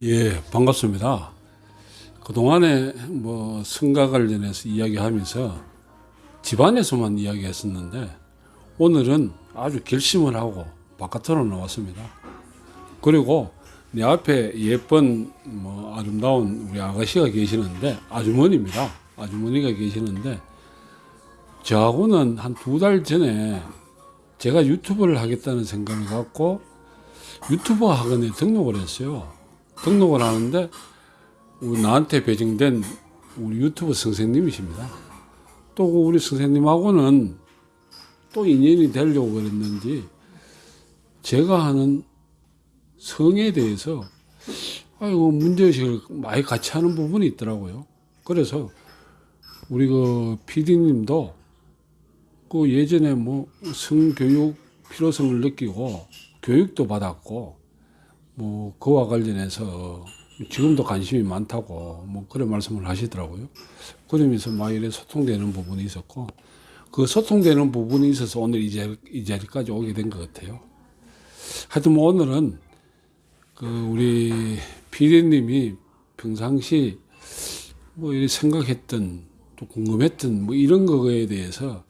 예, 반갑습니다. 그동안에 뭐 선거 관련해서 이야기하면서 집안에서만 이야기했었는데 오늘은 아주 결심을 하고 바깥으로 나왔습니다. 그리고 내 앞에 예쁜 뭐 아름다운 우리 아가씨가 계시는데 아주머니입니다. 아주머니가 계시는데 저하고는 한 2달 전에 제가 유튜브를 하겠다는 생각을 갖고 유튜버 학원에 등록을 했어요. 등록을 하는데 나한테 배정된 우리 유튜브 선생님이십니다. 또 우리 선생님하고는 또 인연이 되려고 그랬는지 제가 하는 성에 대해서 문제의식을 많이 같이 하는 부분이 있더라고요. 그래서 우리 그 PD님도 그 예전에 뭐 성교육 필요성을 느끼고 교육도 받았고 뭐 그와 관련해서 지금도 관심이 많다고 뭐 그런 말씀을 하시더라고요. 그러면서 막 이래 소통되는 부분이 있었고 그 소통되는 부분이 있어서 오늘 이 자리까지 오게 된 것 같아요. 하여튼 뭐 오늘은 그 우리 피디님이 평상시 뭐 이렇게 생각했던 또 궁금했던 뭐 이런 거에 대해서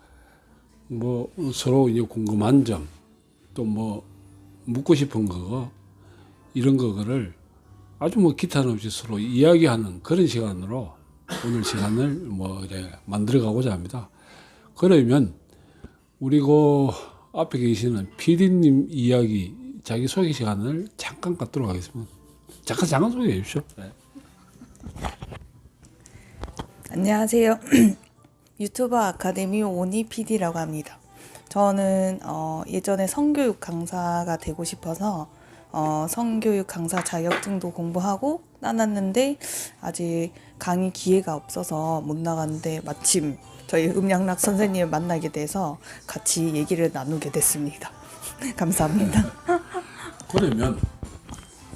뭐 서로 이제 궁금한 점 또 뭐 묻고 싶은 거 이런 거를 아주 뭐 기탄 없이 서로 이야기하는 그런 시간으로 오늘 시간을 뭐 이제 만들어 가고자 합니다. 그러면 우리 그 앞에 계시는 PD님 이야기 자기 소개 시간을 잠깐 갖도록 하겠습니다. 잠깐 소개해 주십시오. 네. 안녕하세요. 유튜버 아카데미 오니 PD라고 합니다. 저는 예전에 성교육 강사가 되고 싶어서 성교육 강사 자격증도 공부하고 따놨는데 아직 강의 기회가 없어서 못 나갔는데 마침 저희 음양락 선생님을 만나게 돼서 같이 얘기를 나누게 됐습니다. 감사합니다. 그러면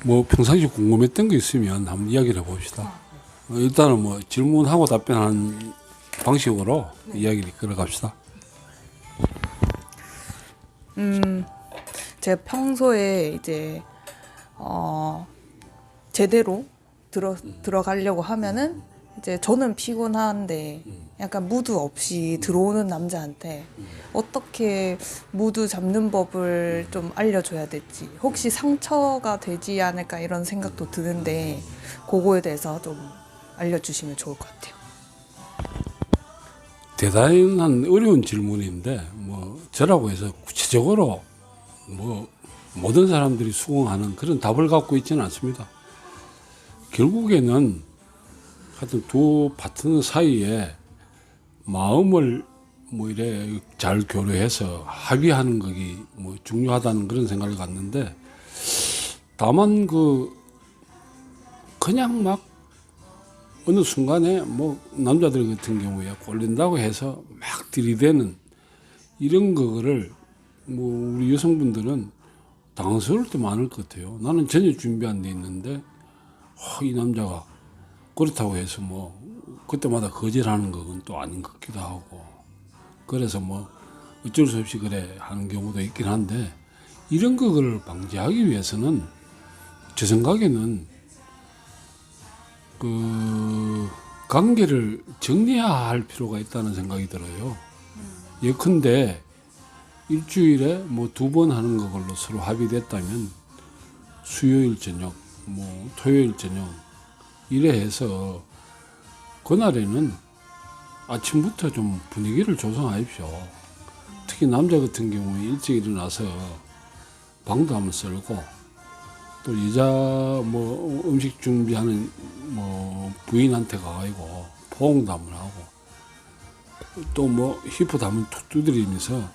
뭐 평상시 궁금했던 거 있으면 한번 이야기를 해봅시다. 일단은 뭐 질문하고 답변하는 방식으로 이야기를 끌어갑시다. 제가 평소에 이제 제대로 들어가려고 하면은 이제 저는 피곤한데 약간 무드 없이 들어오는 남자한테 어떻게 무드 잡는 법을 좀 알려줘야 될지 혹시 상처가 되지 않을까 이런 생각도 드는데 그거에 대해서 좀 알려주시면 좋을 것 같아요. 대단한 어려운 질문인데 뭐 저라고 해서 구체적으로 뭐 모든 사람들이 수긍하는 그런 답을 갖고 있지는 않습니다. 결국에는 하여튼 두 파트너 사이에 마음을 뭐 이래 잘 교류해서 합의하는 것이 뭐 중요하다는 그런 생각을 갖는데 다만 그냥 막 어느 순간에 뭐 남자들 같은 경우에 꼴린다고 해서 막 들이대는 이런 거를 뭐 우리 여성분들은 당황스러울 때 많을 것 같아요. 나는 전혀 준비 안 돼 있는데 이 남자가 그렇다고 해서 뭐 그때마다 거절하는 건 또 아닌 것 같기도 하고 그래서 뭐 어쩔 수 없이 그래 하는 경우도 있긴 한데 이런 거를 방지하기 위해서는 제 생각에는 그 관계를 정리할 필요가 있다는 생각이 들어요. 예컨대 일주일에 뭐 2번 하는 걸로 서로 합의됐다면 수요일 저녁, 뭐 토요일 저녁 이래 해서 그날에는 아침부터 좀 분위기를 조성하십시오. 특히 남자 같은 경우에 일찍 일어나서 방도 한번 썰고 또 여자 뭐 음식 준비하는 뭐 부인한테 가가지고 포옹도 한번 하고 또 뭐 히프도 한번 툭 두드리면서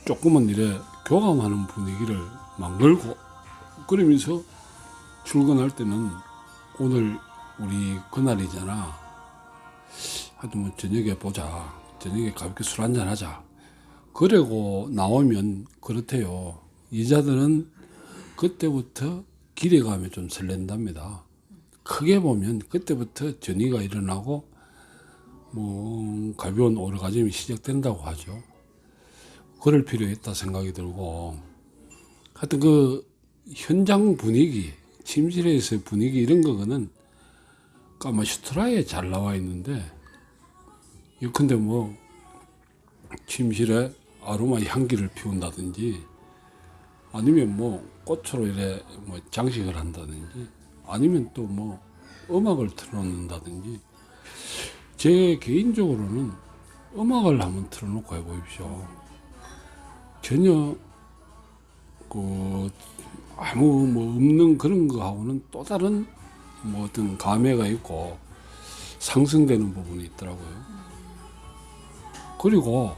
조금은 이래 교감하는 분위기를 만들고 그러면서 출근할 때는 오늘 우리 그날이잖아. 하여튼 뭐 저녁에 보자. 저녁에 가볍게 술 한잔 하자. 그러고 나오면 그렇대요. 여자들은 그때부터 기대감이 좀 설렌답니다. 크게 보면 그때부터 전이가 일어나고 뭐 가벼운 오르가즘이 시작된다고 하죠. 그럴 필요 있다 생각이 들고 하여튼 그 현장 분위기 침실에서의 분위기 이런 거는 까마슈트라에 잘 나와 있는데, 근데 뭐 침실에 아로마 향기를 피운다든지, 아니면 뭐 꽃으로 이래 뭐 장식을 한다든지, 아니면 또 뭐 음악을 틀어놓는다든지. 제 개인적으로는 음악을 한번 틀어놓고 해보십시오. 전혀 아무 뭐 없는 그런 거하고는 또 다른 뭐 어떤 감회가 있고 상승되는 부분이 있더라고요. 그리고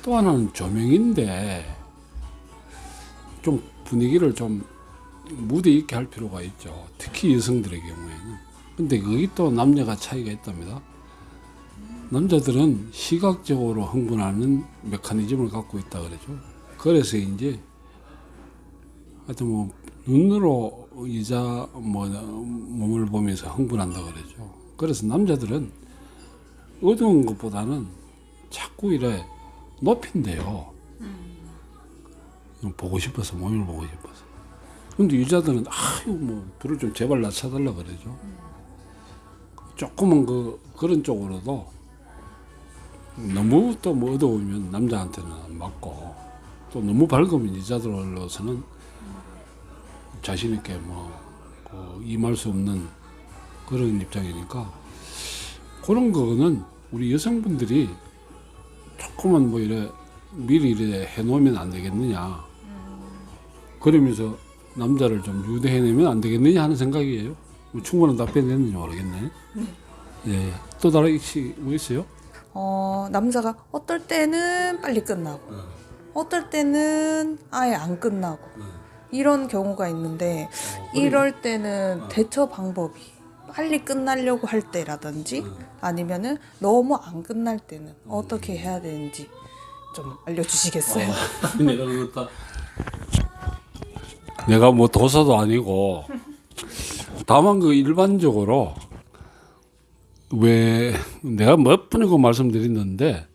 또 하나는 조명인데 좀 분위기를 좀 무대 있게 할 필요가 있죠. 특히 여성들의 경우에는. 근데 거기 또 남녀가 차이가 있답니다. 남자들은 시각적으로 흥분하는 메커니즘을 갖고 있다 그러죠. 그래서 이제 하여튼 뭐 눈으로 여자 뭐 몸을 보면서 흥분한다 그러죠. 그래서 남자들은 어두운 것보다는 자꾸 이래 높인대요. 보고 싶어서, 몸을 보고 싶어서. 근데 여자들은 아유 뭐 불을 좀 제발 낮춰달라 그러죠. 조금은 그런 쪽으로도 너무 또 뭐 어두우면 남자한테는 안 맞고, 또 너무 밝으면 여자들로서는 자신 있게 임할 수 없는 그런 입장이니까, 그런 거는 우리 여성분들이 조금만 뭐 이래 미리 이래 해놓으면 안 되겠느냐, 그러면서 남자를 좀 유도해내면 안 되겠느냐 하는 생각이에요. 뭐 충분한 답변이 됐는지 모르겠네. 예. 또 다른 혹시 뭐 있어요? 남자가 어떨 때는 빨리 끝나고, 어떨 때는 아예 안 끝나고, 이런 경우가 있는데, 이럴 때는 대처 방법이 빨리 끝나려고 할 때라든지, 아니면은 너무 안 끝날 때는 어떻게 해야 되는지 좀 알려주시겠어요? 내가 그렇다. 내가 뭐 도사도 아니고, 다만 일반적으로 왜 내가 몇 번이고 말씀드렸는데,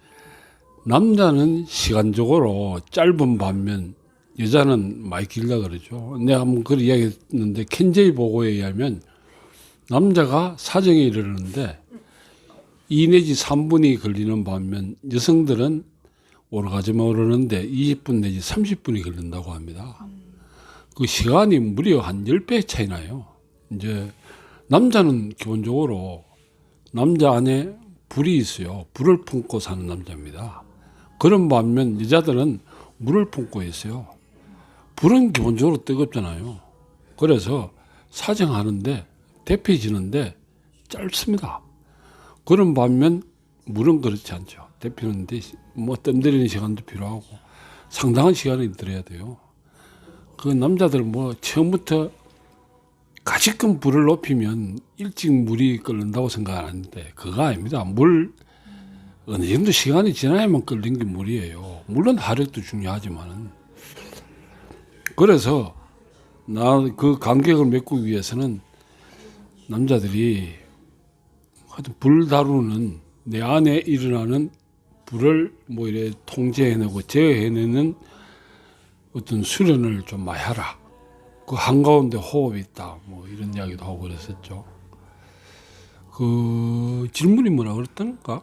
남자는 시간적으로 짧은 반면 여자는 많이 길다 그러죠. 내가 한번 그런 이야기했는데, 켄제이 보고에 의하면 남자가 사정에 이르는데 2 내지 3분이 걸리는 반면 여성들은 오르가즘에 오르는데 20분 내지 30분이 걸린다고 합니다. 그 시간이 무려 한 10배 차이 나요. 이제 남자는 기본적으로 남자 안에 불이 있어요. 불을 품고 사는 남자입니다. 그런 반면 여자들은 물을 품고 있어요. 불은 기본적으로 뜨겁잖아요. 그래서 사정하는데, 데펴지는데 짧습니다. 그런 반면 물은 그렇지 않죠. 데피는데 뭐 뜸들이는 시간도 필요하고 상당한 시간이 들어야 돼요. 그 남자들 뭐 처음부터 가시끔 불을 높이면 일찍 물이 끓는다고 생각하는데 그거 아닙니다. 물 어느 정도 시간이 지나야만 끓는 게 물이에요. 물론 화력도 중요하지만은. 그래서 나 그 간격을 메꾸기 위해서는 남자들이 하여튼 불 다루는, 내 안에 일어나는 불을 뭐 이래 통제해내고 제어해내는 어떤 수련을 좀 많이 하라. 그 한가운데 호흡이 있다. 뭐 이런 이야기도 하고 그랬었죠. 그 질문이 뭐라 그랬던가?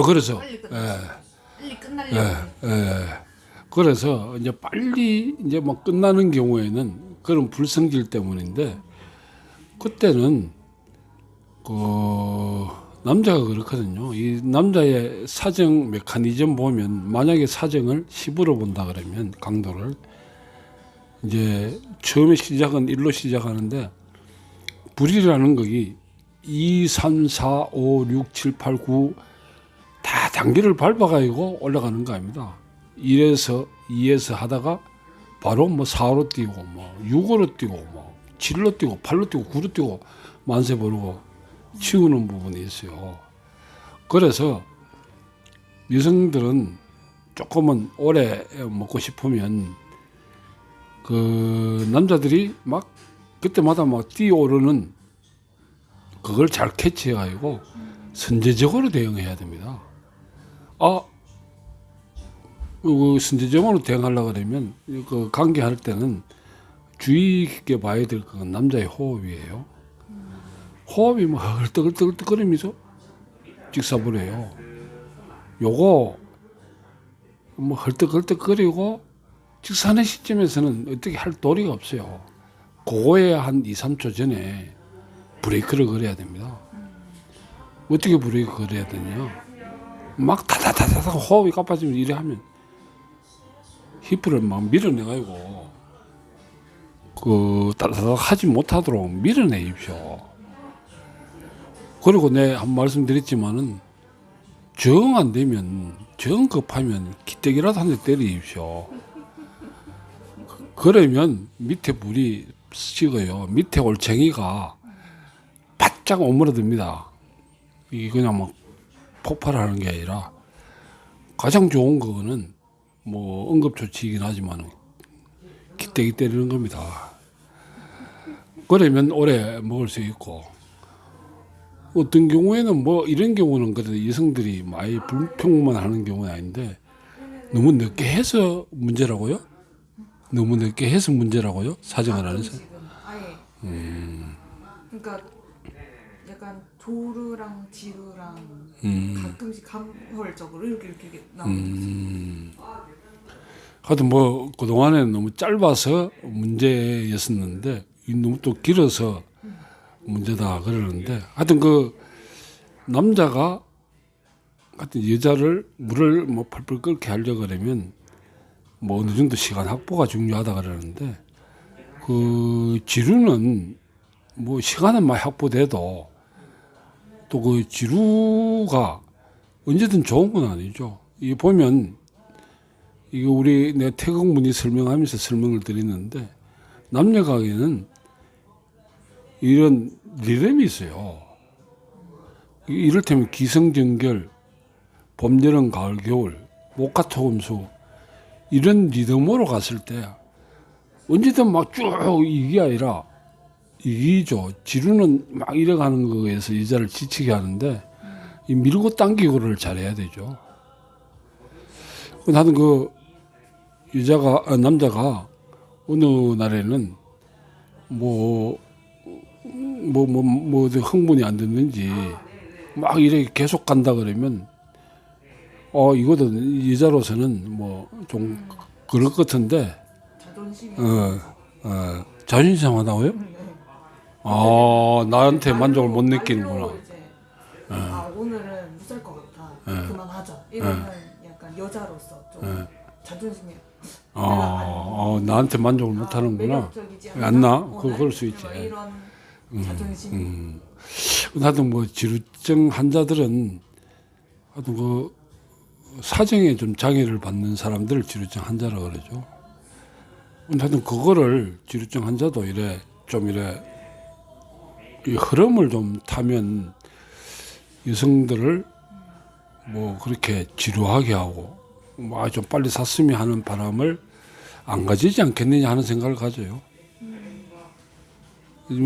그래서 빨리 끝나려고. 그래서 이제 빨리 이제 막 끝나는 경우에는 그런 불성질 때문인데, 그때는 그 남자가 그렇거든요. 이 남자의 사정 메커니즘 보면, 만약에 사정을 10으로 본다 그러면 강도를 이제 처음에 시작은 1로 시작하는데, 불이라는 것이 2, 3, 4, 5, 6, 7, 8, 9 다 단계를 밟아가지고 올라가는 거 아닙니다. 1에서 2에서 하다가 바로 뭐 4로 뛰고 뭐 6으로 뛰고 뭐 7로 뛰고 8로 뛰고 9로 뛰고 만세 부르고 치우는 부분이 있어요. 그래서 여성들은 조금은 오래 먹고 싶으면 그 남자들이 막 그때마다 막 뛰어오르는 그걸 잘 캐치해가지고 선제적으로 대응해야 됩니다. 그 선제적으로 대응하려고 그러면 그 관계할 때는 주의 깊게 봐야 될 건 남자의 호흡이에요. 호흡이 뭐 헐떡헐떡거리면서 직사부려요. 요거 뭐 헐떡헐떡거리고 직사하는 시점에서는 어떻게 할 도리가 없어요. 그거에 한 2, 3초 전에 브레이크를 걸어야 됩니다. 어떻게 브레이크 걸어야 되냐? 막 다다다다다 호흡이 가빠지면 이래 하면 히프를 막 밀어내가지고 그 따다다닥 하지 못하도록 밀어내십시오. 그리고 내 한 말씀 드렸지만은 정 안 되면 정 급하면 기대기라도 한 대 때리십시오. 그러면 밑에 불이 식어요. 밑에 올챙이가 바짝 오므러듭니다. 이게 그냥 막 폭발하는 게 아니라 가장 좋은 거는 뭐 응급조치이긴 하지만 기대기 때리는 겁니다. 그러면 오래 먹을 수 있고 어떤 경우에는 뭐 이런 경우는 그래도 여성들이 많이 불평만 하는 경우는 아닌데 너무 늦게 해서 문제라고요? 너무 늦게 해서 문제라고요? 사정을 안 해서? 아예. 그러니까 약간 조르랑 지루랑 가끔씩 간헐적으로 이렇게 나오는 거죠. 하여튼 뭐 그동안에는 너무 짧아서 문제였었는데 너무 또 길어서 문제다 그러는데 하여튼 그 남자가 하여튼 여자를 물을 뭐 펄펄 끓게 하려고 그러면 뭐 어느 정도 시간 확보가 중요하다 그러는데 그 지루는 뭐 시간은 많이 확보돼도 또 그 지루가 언제든 좋은 건 아니죠. 이게 보면 이거 우리 내 태국 문의 설명하면서 설명을 드리는데 남녀가에는 이런 리듬이 있어요. 이를테면 기성정결, 봄, 여름, 가을, 겨울, 목화토금수 이런 리듬으로 갔을 때 언제든 막 쭉 이게 아니라 이기죠. 지루는 막 이래가는 거에서 여자를 지치게 하는데 이 밀고 당기고를 잘해야 되죠. 나는 그 남자가 어느 날에는 뭐 흥분이 안 됐는지 막 이렇게 계속 간다 그러면 이거는 여자로서는 뭐 좀 그럴 것 같은데 자존심이 자존심 상하다고요? 나한테 만족을 못 느끼는구나. 오늘은 못 살 것 같아. 그만하자. 이러면 약간 여자로서 좀 자존심이 나한테 만족을 못 하는구나. 매력적이지 않나? 그럴 수 있지. 이런 자존심. 하여튼 뭐 지루증 환자들은 하여튼 그 사정에 좀 장애를 받는 사람들을 지루증 환자라고 그러죠. 하여튼 그거를 지루증 환자도 이래 이 흐름을 좀 타면 여성들을 뭐 그렇게 지루하게 하고 뭐 좀 빨리 샀으면 하는 바람을 안 가지지 않겠느냐 하는 생각을 가져요.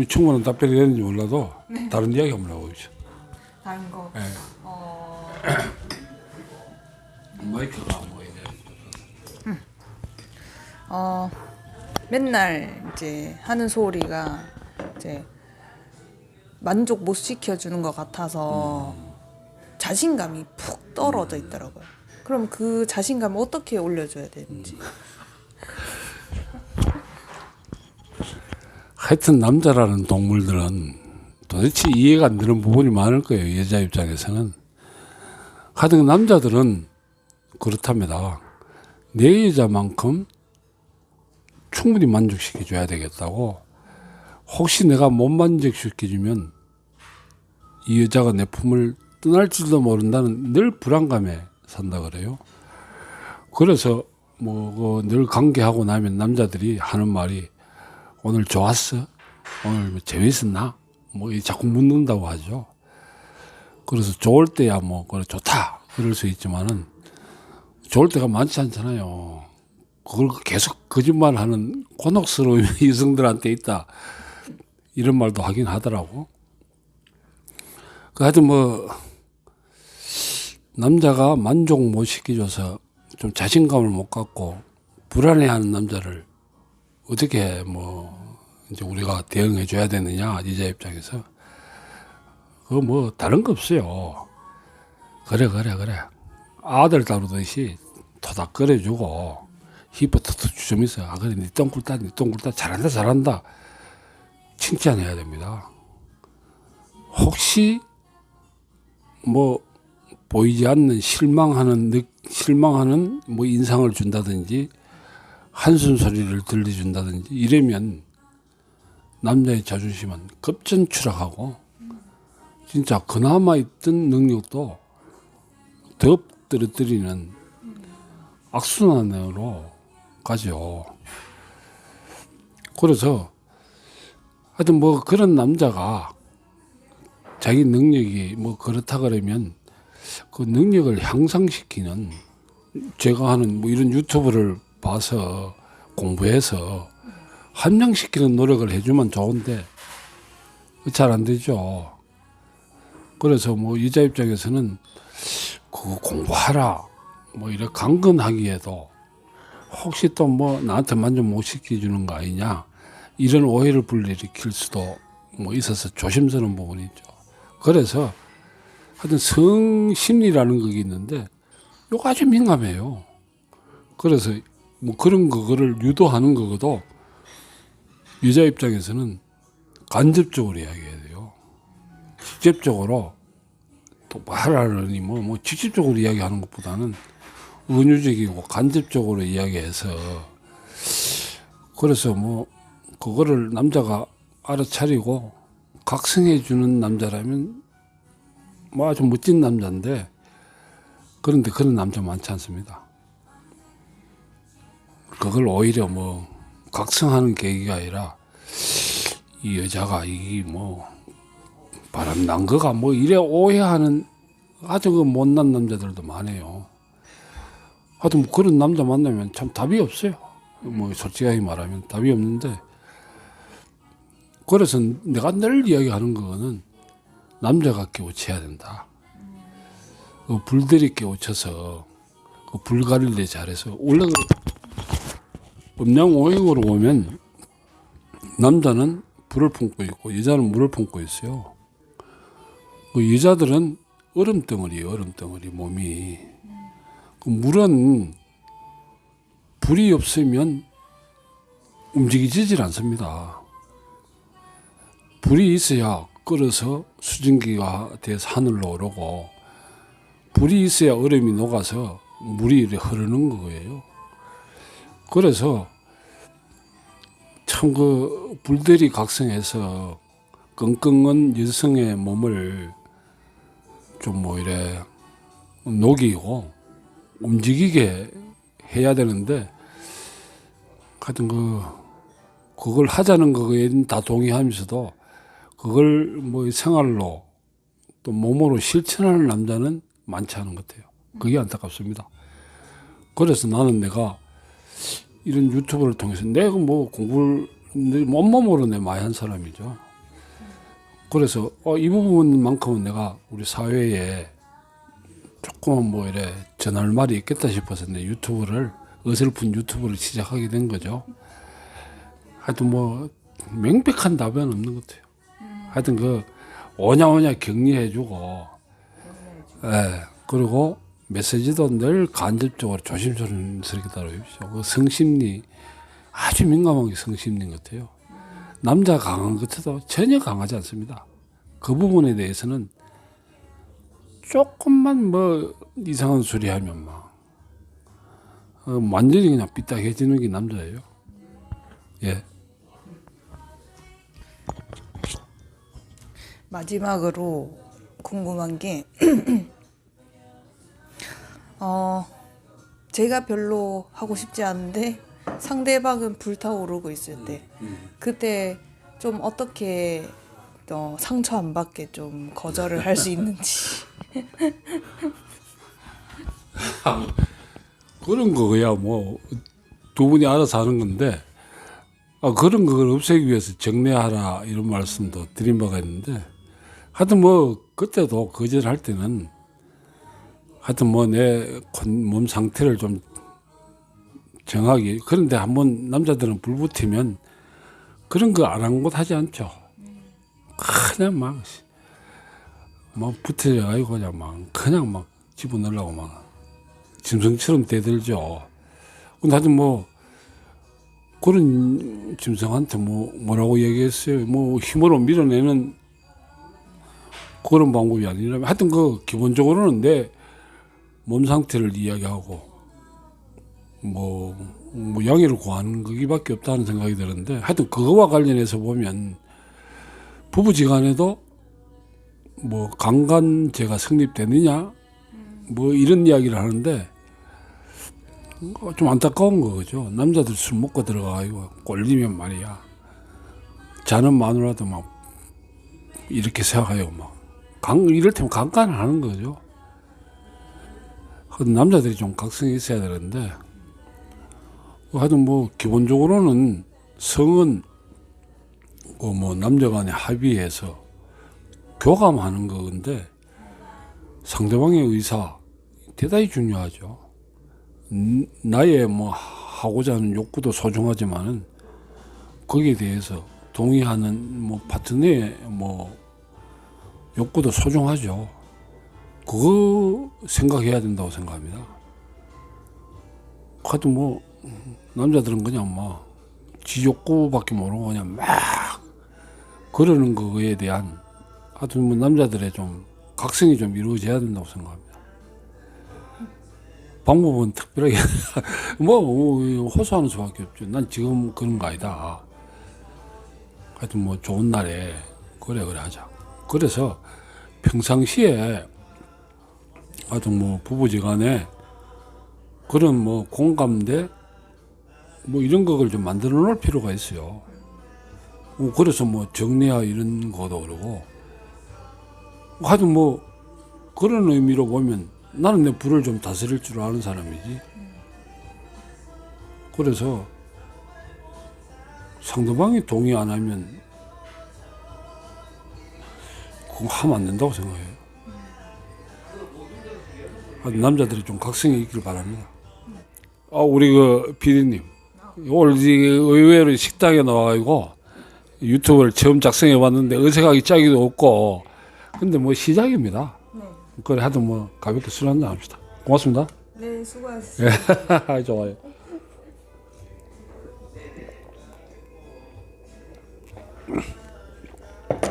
충분한 답변이 되는지 몰라도 다른 이야기 한번 해보죠. 다른 거. 네. 마이크가 안 보이네. 맨날 이제 하는 소리가 이제 만족 못 시켜주는 것 같아서 자신감이 푹 떨어져 있더라고요. 그럼 그 자신감을 어떻게 올려줘야 되는지. 하여튼 남자라는 동물들은 도대체 이해가 안 되는 부분이 많을 거예요. 여자 입장에서는. 하여튼 남자들은 그렇답니다. 내 여자만큼 충분히 만족시켜줘야 되겠다고. 혹시 내가 못 만족시켜주면 이 여자가 내 품을 떠날지도 모른다는 늘 불안감에 산다 그래요. 그래서 뭐 늘 관계하고 나면 남자들이 하는 말이 오늘 좋았어? 오늘 뭐 재밌었나? 뭐 자꾸 묻는다고 하죠. 그래서 좋을 때야 뭐 그래 좋다 그럴 수 있지만은 좋을 때가 많지 않잖아요. 그걸 계속 거짓말하는 곤혹스러운 여성들한테 있다. 이런 말도 하긴 하더라고. 하여튼 뭐 남자가 만족 못 시켜줘서 좀 자신감을 못 갖고 불안해하는 남자를 어떻게 뭐 이제 우리가 대응해 줘야 되느냐 여자 입장에서 그거 뭐 다른 거 없어요. 그래 아들 다루듯이 토닥 거려주고 힙부터 주점있어. 아 그래 니 똥굴따 잘한다 칭찬해야 됩니다. 혹시 뭐 보이지 않는 실망하는 뭐 인상을 준다든지 한숨 소리를 들려준다든지 이러면 남자의 자존심은 급전 추락하고 진짜 그나마 있던 능력도 더 떨어뜨리는 악순환으로 가죠. 그래서 하여튼 뭐 그런 남자가 자기 능력이 뭐 그렇다 그러면 그 능력을 향상시키는 제가 하는 뭐 이런 유튜브를 봐서 공부해서 함양시키는 노력을 해주면 좋은데 잘 안 되죠. 그래서 뭐 여자 입장에서는 그거 공부하라 뭐 이렇게 강건하기에도 혹시 또 뭐 나한테 만족 못 시켜주는 거 아니냐 이런 오해를 불러일으킬 수도 뭐 있어서 조심스러운 부분이 있죠. 그래서 하여튼 성심리라는 게 있는데 요거 아주 민감해요. 그래서 뭐 그런 거를 유도하는 거거도 여자 입장에서는 간접적으로 이야기해야 돼요. 직접적으로 또 말하려니 뭐 직접적으로 이야기하는 것보다는 은유적이고 간접적으로 이야기해서 그래서 뭐 그거를 남자가 알아차리고 각성해 주는 남자라면 뭐 아주 멋진 남자인데 그런데 그런 남자 많지 않습니다. 그걸 오히려 뭐 각성하는 계기가 아니라 이 여자가 이게 뭐 바람 난 거가 뭐 이래 오해하는 아주 그 못난 남자들도 많아요. 하여튼 뭐 그런 남자 만나면 참 답이 없어요. 뭐 솔직하게 말하면 답이 없는데 그래서 내가 늘 이야기하는 거는 남자가 깨우쳐야 된다. 그 불들이 깨우쳐서 그 불가리를 잘해서 원래 음양오행으로 보면 남자는 불을 품고 있고 여자는 물을 품고 있어요. 그 여자들은 얼음덩어리예요. 얼음덩어리 몸이. 그 물은 불이 없으면 움직이지질 않습니다. 불이 있어야 끓어서 수증기가 돼서 하늘로 오르고 불이 있어야 얼음이 녹아서 물이 흐르는 거예요. 그래서 참 그 불들이 각성해서 끙끙한 여성의 몸을 좀 뭐 이래 녹이고 움직이게 해야 되는데 하여튼 그걸 하자는 거에는 다 동의하면서도 그걸 뭐 생활로 또 몸으로 실천하는 남자는 많지 않은 것 같아요. 그게 안타깝습니다. 그래서 나는 내가 이런 유튜브를 통해서 내가 뭐 공부를 온몸으로 내 많이 한 사람이죠. 그래서 이 부분만큼은 내가 우리 사회에 조금 뭐 이래 전할 말이 있겠다 싶어서 내 유튜브를 어설픈 유튜브를 시작하게 된 거죠. 하여튼 뭐 명백한 답은 없는 것 같아요. 하여튼 그 오냐오냐 격리해주고, 예, 그리고 메시지도 늘 간접적으로 조심스럽게 다뤄주십시오. 그 성심리 아주 민감하게 성심리인 것 같아요. 남자 강한 것 같아도 전혀 강하지 않습니다. 그 부분에 대해서는 조금만 뭐 이상한 소리 하면 막 완전히 그냥 삐딱해지는 게 남자예요. 예. 마지막으로 궁금한 게 제가 별로 하고 싶지 않은데 상대방은 불타오르고 있을 때 그때 좀 어떻게 상처 안 받게 좀 거절을 할 수 있는지. 그런 거야 뭐 두 분이 알아서 하는 건데 그런 걸 없애기 위해서 정리하라 이런 말씀도 드린 바가 있는데 하여튼 뭐 그때도 거절할 때는 하여튼 뭐 내 몸 상태를 좀 정하게. 그런데 한번 남자들은 불붙으면 그런 거 아랑곳하지 않죠. 그냥 막 붙어가지고 그냥 막 집어넣으려고 막 짐승처럼 대들죠. 근데 하여튼 뭐 그런 짐승한테 뭐라고 얘기했어요. 뭐 힘으로 밀어내는 그런 방법이 아니라면 하여튼 그 기본적으로는 내 몸 상태를 이야기하고 뭐 양해를 구하는 거기밖에 없다는 생각이 드는데, 하여튼 그거와 관련해서 보면 부부지간에도 뭐 강간죄가 성립되느냐 뭐 이런 이야기를 하는데 좀 안타까운 거죠. 남자들 술 먹고 들어가가지고 꼴리면 말이야, 자는 마누라도 막 이렇게 생각해요. 이를테면 강간을 하는 거죠. 남자들이 좀 각성이 있어야 되는데, 하여튼 뭐 기본적으로는 성은 뭐 남녀간에 합의해서 교감하는 건데, 상대방의 의사 대단히 중요하죠. 나의 뭐 하고자 하는 욕구도 소중하지만은 거기에 대해서 동의하는 뭐 파트너의 뭐 욕구도 소중하죠. 그거 생각해야 된다고 생각합니다. 하여튼 뭐 남자들은 그냥 지 욕구밖에 모르고 그냥 막 그러는 거에 대한, 하여튼 뭐 남자들의 좀 각성이 좀 이루어져야 된다고 생각합니다. 방법은 특별하게 호소하는 수밖에 없죠. 난 지금 그런 거 아니다. 하여튼 뭐 좋은 날에 그래 하자. 그래서 평상시에 하여튼 뭐 부부지간에 그런 뭐 공감대 뭐 이런 거를 좀 만들어 놓을 필요가 있어요. 그래서 뭐 정리야 이런 것도 그러고, 하여튼 뭐 그런 의미로 보면 나는 내 불을 좀 다스릴 줄 아는 사람이지. 그래서 상대방이 동의 안 하면 그거 하면 안 된다고 생각해요. 남자들이 좀 각성이 있길 바랍니다. 우리 그 PD님, 오늘 의외로 식당에 나와가지고 유튜브를 처음 작성해 봤는데 어색하기 짝이도 없고, 근데 뭐 시작입니다. 네. 그래, 하여튼 뭐 가볍게 술 한잔 합시다. 고맙습니다. 네, 수고하셨습니다. 좋아요.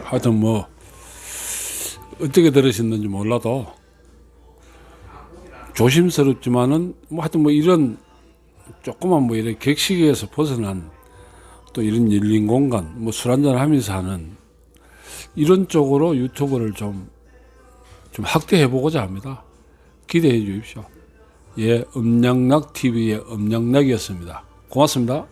하여튼 뭐 어떻게 들으셨는지 몰라도 조심스럽지만은 뭐 하여튼 뭐 이런 조그만 뭐 이런 격식에서 벗어난 또 이런 열린 공간, 뭐 술 한잔 하면서 하는 이런 쪽으로 유튜브를 좀 확대해 보고자 합니다. 기대해 주십시오. 예, 음양락 TV의 음양락이었습니다. 고맙습니다.